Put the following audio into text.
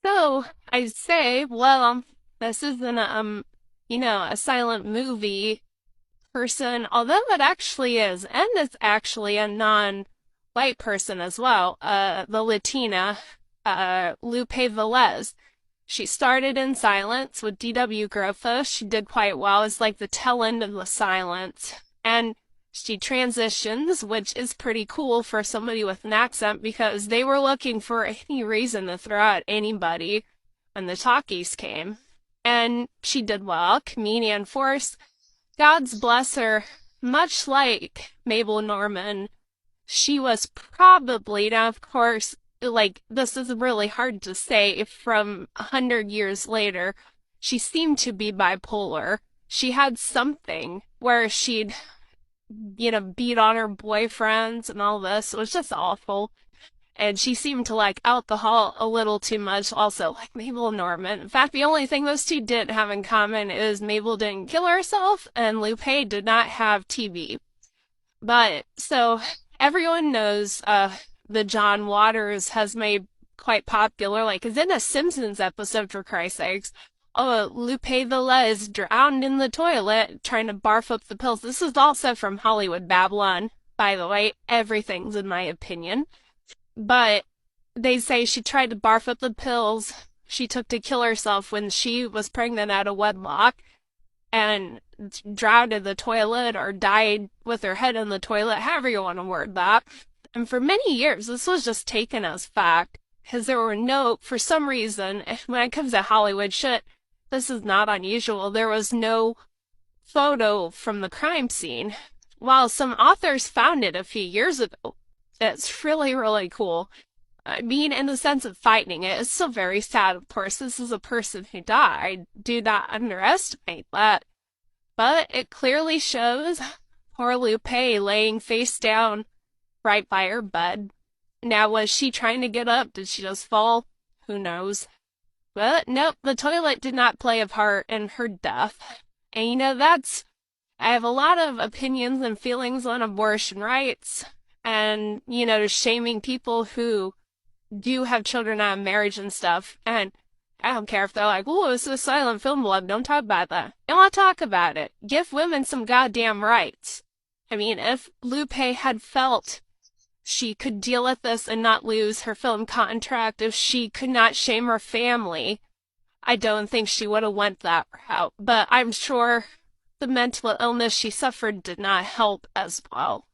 So I say, well, this isn't a silent movie person, although it actually is, and it's actually a non-white person as well. The Latina, Lupe Velez. She started in Silence with D.W. Griffith. She did quite well. It's like the tail end of the Silence. And she transitions, which is pretty cool for somebody with an accent because they were looking for any reason to throw out anybody when the talkies came. And she did well. Comedian force. God's bless her. Much like Mabel Normand, she was probably, now of course, like, this is really hard to say from 100 years later, she seemed to be bipolar. She had something where she'd, beat on her boyfriends and all this. It was just awful. And she seemed to like alcohol a little too much, also, like Mabel Normand. In fact, the only thing those two did have in common is Mabel didn't kill herself and Lupe did not have TB. But, so, everyone knows the John Waters has made quite popular, like, is in a Simpsons episode, for Christ's sakes. Oh, Lupe Velez drowned in the toilet trying to barf up the pills. This is also from Hollywood Babylon, by the way. Everything's in my opinion. But they say she tried to barf up the pills she took to kill herself when she was pregnant out of wedlock and drowned in the toilet or died with her head in the toilet, however you want to word that. And for many years, this was just taken as fact because there were no, for some reason, when it comes to Hollywood shit, this is not unusual. There was no photo from the crime scene. While some authors found it a few years ago, it's really, really cool. I mean, in the sense of finding it, it's still very sad, of course. This is a person who died. Do not underestimate that. But it clearly shows poor Lupe laying face down right by her bed. Now, was she trying to get up? Did she just fall? Who knows? But nope, the toilet did not play a part in her death. And I have a lot of opinions and feelings on abortion rights and, shaming people who do have children out of marriage and stuff. And I don't care if they're like, oh, it's a silent film, love. Don't talk about that. I want to talk about it. Give women some goddamn rights. I mean, if Lupe had felt she could deal with this and not lose her film contract, if she could not shame her family, I don't think she would have went that route. But I'm sure the mental illness she suffered did not help as well.